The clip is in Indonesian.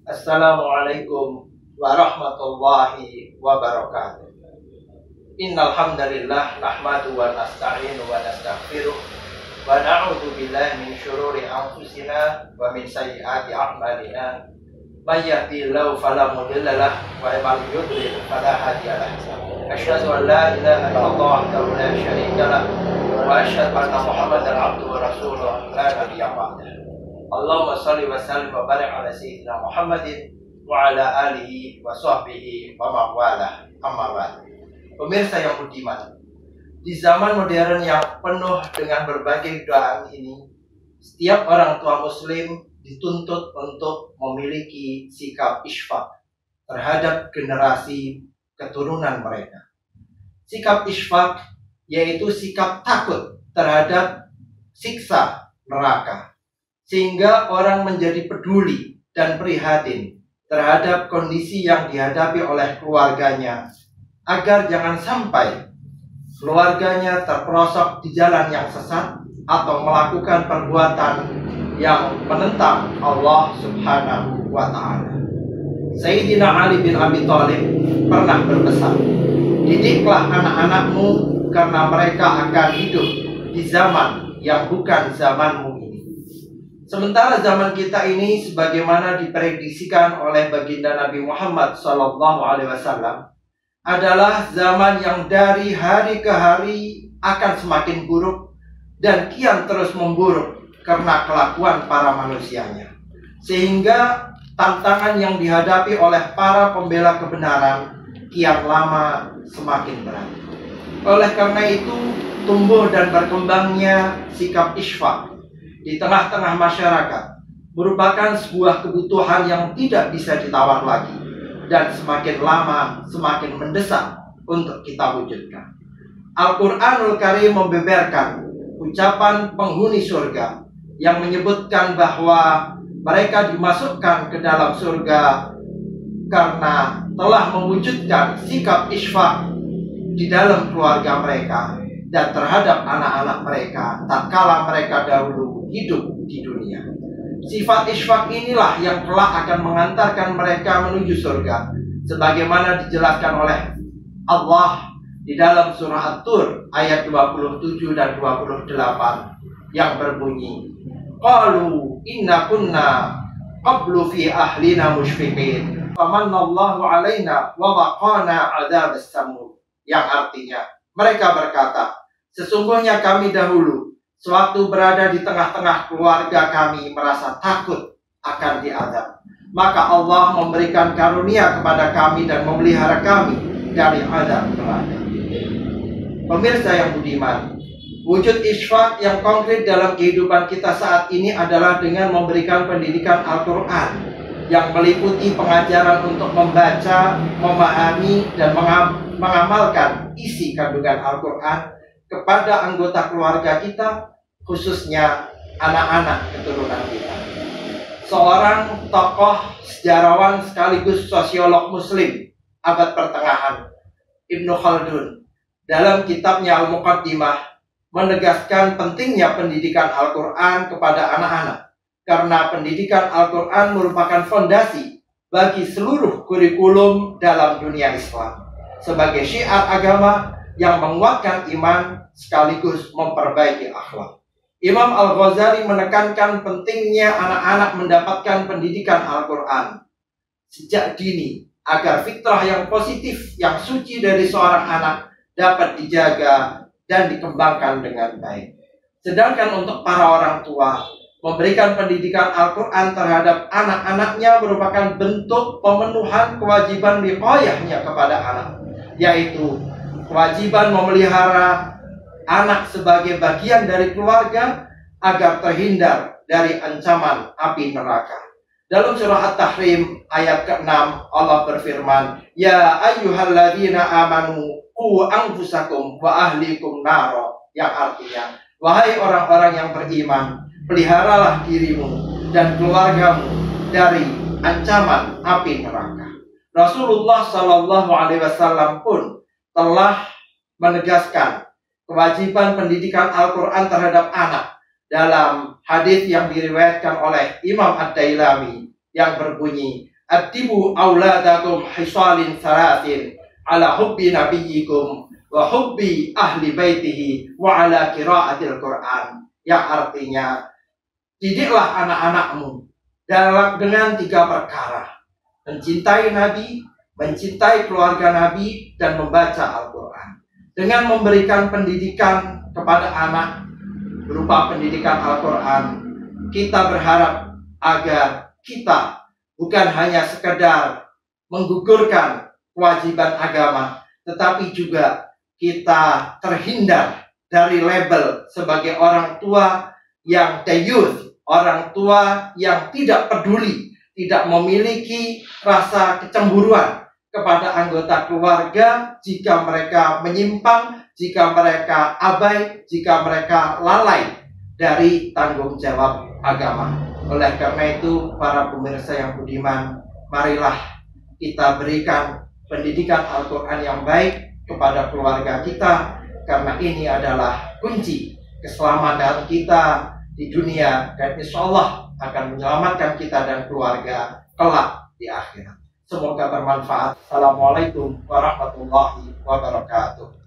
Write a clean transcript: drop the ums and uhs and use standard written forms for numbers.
Assalamualaikum warahmatullahi wabarakatuh. Innal hamdalillah nahmadu wa nasta'inu wa nastaghfiruh wa na'udzu billahi min syururi anfusina wa min sayyiati a'malina. May yahdihillahu fala mudilla lahu wa may yudlil fala hadiya lahu. Asyhadu an la ilaha illallah wahdahu la syarika lahu wa asyhadu anna Muhammadan abduhu wa rasuluh la nabiyya ba'dahu. Allahumma shalli wa sallim wa barik ala sayyidina Muhammadin wa ala alihi wa sahbihi wa mawala amma ba'd. Pemirsa yang budiman, di zaman modern yang penuh dengan berbagai godaan ini, setiap orang tua muslim dituntut untuk memiliki sikap isfaq terhadap generasi keturunan mereka. Sikap isfaq yaitu sikap takut terhadap siksa neraka, sehingga orang menjadi peduli dan prihatin terhadap kondisi yang dihadapi oleh keluarganya, agar jangan sampai keluarganya terperosok di jalan yang sesat atau melakukan perbuatan yang menentang Allah Subhanahu wa Ta'ala. Sayyidina Ali bin Abi Thalib pernah berpesan, "Didiklah anak-anakmu karena mereka akan hidup di zaman yang bukan zamanmu." Sementara zaman kita ini, sebagaimana diprediksikan oleh baginda Nabi Muhammad SAW, adalah zaman yang dari hari ke hari akan semakin buruk dan kian terus memburuk karena kelakuan para manusianya. Sehingga tantangan yang dihadapi oleh para pembela kebenaran kian lama semakin berat. Oleh karena itu, tumbuh dan berkembangnya sikap isfaq di tengah-tengah masyarakat merupakan sebuah kebutuhan yang tidak bisa ditawar lagi dan semakin lama semakin mendesak untuk kita wujudkan. Al-Quranul Karim membeberkan ucapan penghuni surga yang menyebutkan bahwa mereka dimasukkan ke dalam surga karena telah mewujudkan sikap isfaq di dalam keluarga mereka dan terhadap anak-anak mereka tatkala mereka dahulu hidup di dunia. Sifat isfaq inilah yang kelak akan mengantarkan mereka menuju surga, sebagaimana dijelaskan oleh Allah di dalam surah At-Tur ayat 27 dan 28 yang berbunyi, "Qalu inna kunna qablu fi ahlina musyfiqin famanallahu alaina wa waqana adzabas samum." Yang artinya, mereka berkata, "Sesungguhnya kami dahulu sewaktu berada di tengah-tengah keluarga kami merasa takut akan diazab. Maka Allah memberikan karunia kepada kami dan memelihara kami dari azab neraka." Pemirsa yang budiman, wujud isfaq yang konkret dalam kehidupan kita saat ini adalah dengan memberikan pendidikan Al-Quran yang meliputi pengajaran untuk membaca, memahami, dan mengamalkan isi kandungan Al-Quran kepada anggota keluarga kita, khususnya anak-anak keturunan kita. Seorang tokoh sejarawan sekaligus sosiolog muslim abad pertengahan, Ibnu Khaldun, dalam kitabnya Al-Muqaddimah menegaskan pentingnya pendidikan Al-Quran kepada anak-anak, karena pendidikan Al-Quran merupakan fondasi bagi seluruh kurikulum dalam dunia Islam sebagai syiar agama yang menguatkan iman sekaligus memperbaiki akhlak. Imam Al-Ghazali menekankan pentingnya anak-anak mendapatkan pendidikan Al-Quran sejak dini agar fitrah yang positif, yang suci dari seorang anak dapat dijaga dan dikembangkan dengan baik. Sedangkan untuk para orang tua, memberikan pendidikan Al-Quran terhadap anak-anaknya merupakan bentuk pemenuhan kewajiban wiqayahnya kepada anak, yaitu kewajiban memelihara anak sebagai bagian dari keluarga agar terhindar dari ancaman api neraka. Dalam surah At-Tahrim ayat ke-6 Allah berfirman, "Ya ayyuhalladzina amanu qu anfusakum wa ahlikum naro." Yang artinya, wahai orang-orang yang beriman, peliharalah dirimu dan keluargamu dari ancaman api neraka. Rasulullah SAW pun telah menegaskan kewajiban pendidikan Al-Quran terhadap anak dalam hadis yang diriwayatkan oleh Imam Ad-Dailami yang berbunyi, "Addibu auladakum hisalin salatin ala hubbi nabiyyikum wa hubbi ahli baitihi wa ala qiraatil Qur'an." Yang artinya, didiklah anak-anakmu dengan 3 perkara: mencintai Nabi, mencintai keluarga Nabi, dan membaca Al-Quran. Dengan memberikan pendidikan kepada anak berupa pendidikan Al-Quran, kita berharap agar kita bukan hanya sekedar menggugurkan kewajiban agama, tetapi juga kita terhindar dari label sebagai orang tua yang dayuth, orang tua yang tidak peduli, tidak memiliki rasa kecemburuan kepada anggota keluarga jika mereka menyimpang, jika mereka abai, jika mereka lalai dari tanggung jawab agama. Oleh karena itu, para pemirsa yang budiman, marilah kita berikan pendidikan Al-Quran yang baik kepada keluarga kita, karena ini adalah kunci keselamatan kita di dunia, dan insya Allah akan menyelamatkan kita dan keluarga kelak di akhirat. Semoga bermanfaat. Assalamualaikum warahmatullahi wabarakatuh.